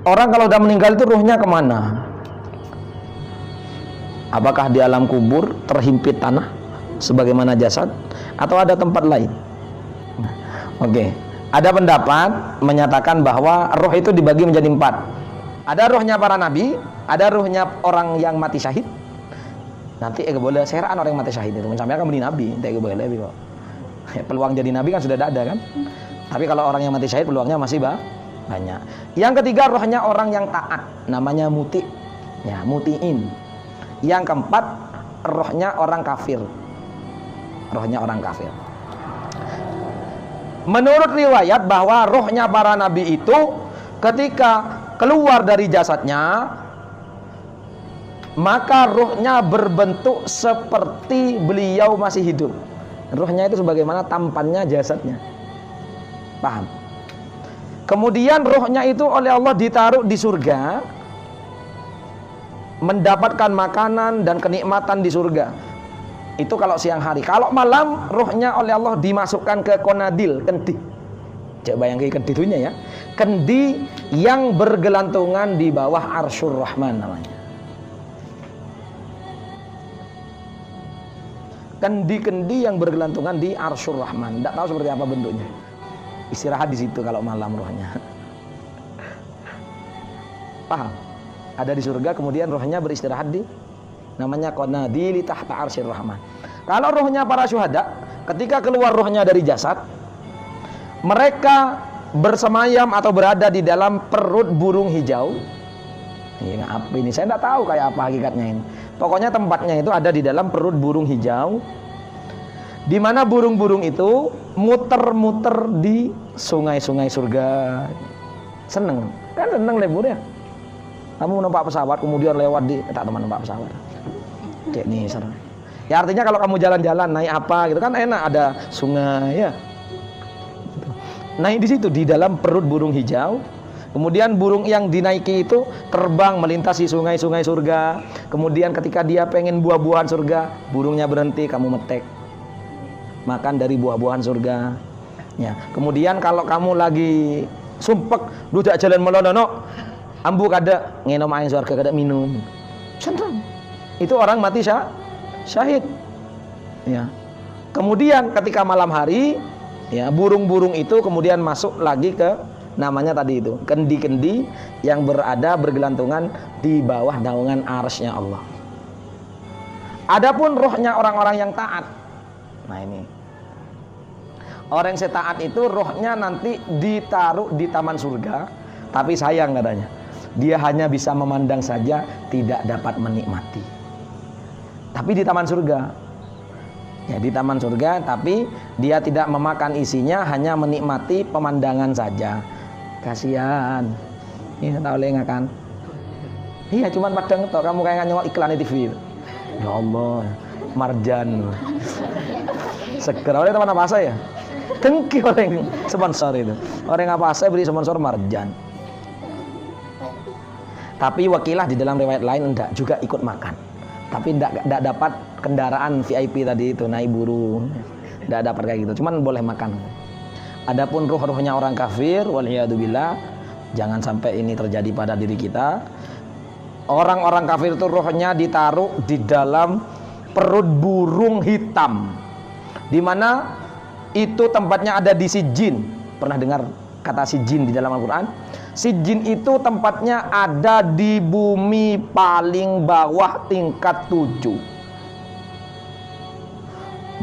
orang kalau udah meninggal itu ruhnya kemana? Apakah di alam kubur terhimpit tanah sebagaimana jasad, atau ada tempat lain? Oke. Ada pendapat menyatakan bahwa roh itu dibagi menjadi 4. Ada rohnya para nabi, ada rohnya orang yang mati syahid. Nanti boleh seraan orang yang mati syahid itu sampai akan menjadi nabi, tidak boleh lebih kok. Peluang jadi nabi kan sudah ada kan. Tapi kalau orang yang mati syahid peluangnya masih banyak. Yang ketiga rohnya orang yang taat, namanya muti, ya mutiin. Yang keempat rohnya orang kafir, rohnya orang kafir. Menurut riwayat bahwa rohnya para nabi itu ketika keluar dari jasadnya, maka rohnya berbentuk seperti beliau masih hidup. Rohnya itu sebagaimana tampannya jasadnya. Paham? Kemudian rohnya itu oleh Allah ditaruh di surga, mendapatkan makanan dan kenikmatan di surga. Itu kalau siang hari. Kalau malam rohnya oleh Allah dimasukkan ke konadil, kendi. Coba bayangkan kendi ya. Kendi yang bergelantungan di bawah Arsyur Rahman namanya. Kendi-kendi yang bergelantungan di Arsyur Rahman. Tidak tahu seperti apa bentuknya. Istirahat di situ kalau malam rohnya. Paham? Ada di surga, kemudian rohnya beristirahat di namanya qanadili tahta arsyir rahman. Kalau rohnya para syuhada, ketika keluar rohnya dari jasad, mereka bersemayam atau berada di dalam perut burung hijau. Ini apa ini? Saya tidak tahu kayak apa hakikatnya ini. Pokoknya tempatnya itu ada di dalam perut burung hijau, di mana burung-burung itu muter-muter di sungai-sungai surga. Seneng kan, seneng libur ya. Kamu numpak pesawat kemudian lewat di tak teman numpak pesawat. Kayak nih seru. Ya artinya kalau kamu jalan-jalan naik apa gitu kan enak, ada sungai ya. Naik di situ di dalam perut burung hijau. Kemudian burung yang dinaiki itu terbang melintasi sungai-sungai surga. Kemudian ketika dia pengen buah-buahan surga, burungnya berhenti, kamu metek. Makan dari buah-buahan surga. Ya. Kemudian kalau kamu lagi sumpek, dudak jalan melonono, ambu kada ngenom air surga kada minum. Sentrang. Itu orang mati syahid. Ya. Kemudian ketika malam hari, ya, burung-burung itu kemudian masuk lagi ke namanya tadi itu, kendi-kendi yang bergelantungan di bawah naungan arsy-Nya Allah. Adapun rohnya orang-orang yang taat. Nah ini. Orang yang taat itu rohnya nanti ditaruh di taman surga, tapi sayang katanya. Dia hanya bisa memandang saja, tidak dapat menikmati. Tapi di taman surga. Ya, di taman surga, tapi dia tidak memakan isinya, hanya menikmati pemandangan saja. Kasihan. Ini tahu lengah kan? Iya, cuman padang toh kamu kayak nyengok iklan di TV. Ya Allah, marjan. Seger oleh teman apa saya? Dengki orang sponsor itu. Orang apa saya beri sponsor marjan. Tapi wakilah di dalam riwayat lain enggak juga ikut makan. Tapi enggak dapat kendaraan VIP tadi itu, naik burung. Enggak dapat kayak gitu. Cuman boleh makan. Adapun ruh-ruhnya orang kafir, waliyadzubillah, jangan sampai ini terjadi pada diri kita. Orang-orang kafir itu rohnya ditaruh di dalam perut burung hitam, di mana itu tempatnya ada di Sijin. Pernah dengar kata Sijin di dalam Al-Quran? Sijin itu tempatnya ada di bumi paling bawah tingkat 7,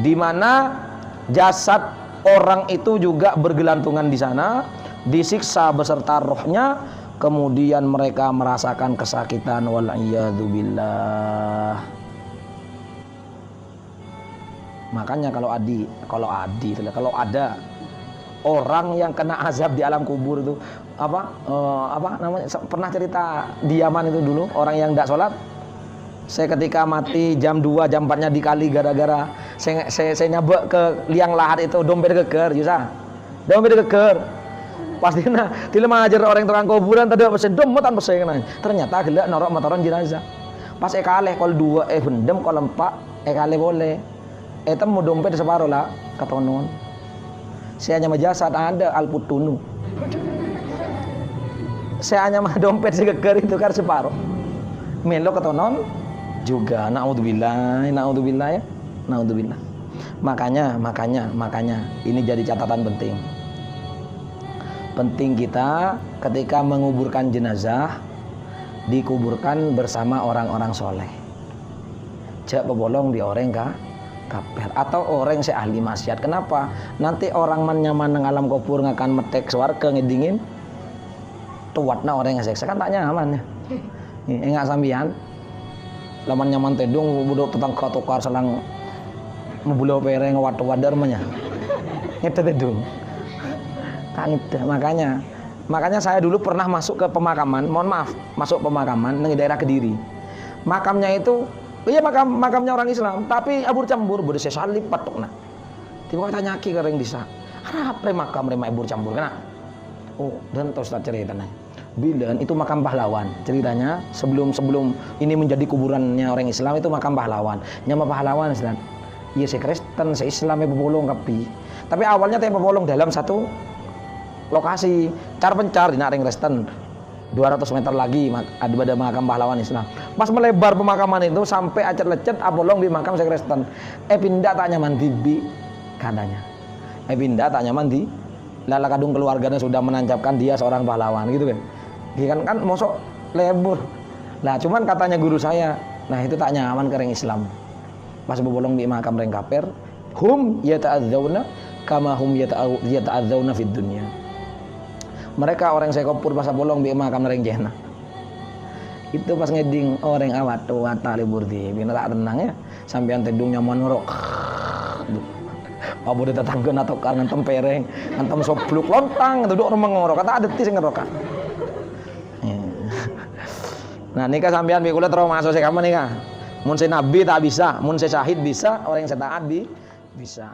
di mana jasad orang itu juga bergelantungan di sana, disiksa beserta rohnya, kemudian mereka merasakan kesakitan, wal'iyadzubillah. Makanya kalau ada orang yang kena azab di alam kubur itu apa namanya, pernah cerita di Yaman itu dulu, orang yang tidak sholat. Saya ketika mati jam 2, jam 4-nya dikali gara-gara saya nyabek ke liang lahat itu, dompet geger, Yusa. Dompet geger. Pasti dilema ajar orang tukang kuburan tadi pesen dompet tanpa saya kenanya. Ternyata gelak norok motoran jenazah. Pas kaleh kol 2 bendem kol 4 kaleh boleh. Temu dompet separuh lah katonon. Saya hanya jasad ada alputunu. saya hanya mah dompet segeger itu kan separuh. Melo ketonon juga. Naudzubillah ya. Naudzubillah. Makanya ini jadi catatan penting. Penting kita ketika menguburkan jenazah dikuburkan bersama orang-orang soleh. Jak pebolong di orang kafir atau orang se ahli maksiat. Kenapa? Nanti orang man nyaman nang alam kubur ngakan metek swarga ngedingin. Tuatna orang yang seksa kan tak nyaman ya. Enggak sambian. Laman nyaman tedung budok tetangga tukar selang membulau pereng watu-wadar manya. Ngete tedung. Makanya saya dulu pernah masuk ke pemakaman, mohon maaf, masuk pemakaman di daerah Kediri. Makamnya itu, iya makamnya orang Islam, tapi abur campur, bodoh saya salib patok nah. Tiba tanya ki kering disa, ada apa makam remah abur campur kena? Oh, dan terus tak ceritanya. Bilen itu makam pahlawan. Ceritanya sebelum ini menjadi kuburannya orang Islam itu makam pahlawan. Nyama pahlawan Islam. Iya saya Kristen, saya Islam pepolong kapi. Tapi awalnya saya pepolong dalam satu lokasi. Car pencar di ring Kristen. 200 meter lagi ada makam pahlawan Islam. Pas melebar pemakaman itu sampai acet-lecet apolong di makam saya Kristen. Pindah tak nyaman di kadanya. Pindah tak nyaman di lala kadung keluarganya sudah menancapkan dia seorang pahlawan gitu kan. Kan mosok lebur. Lah cuman katanya guru saya, nah itu tak nyaman ke orang Islam. Pas bebolong di makam orang kafir, hum yata'adzawna kama hum yata'adzawna fid dunya. Mereka orang saya kopur pas bolong di makam orang jena. Itu pas ngeding orang awat tua libur di bina tak tenang ya. Sampean tedung nyaman ngerok. Apa udah tetangga atau ngantem pereng, ngantem sobluk lontang, duduk rumah ngorok. Kata ada tis ngerok. Nah nikah sampean mikula terus masuk saya kamu nikah. Mun saya nabi tak bisa, mun saya syahid bisa, orang yang saya taat bisa.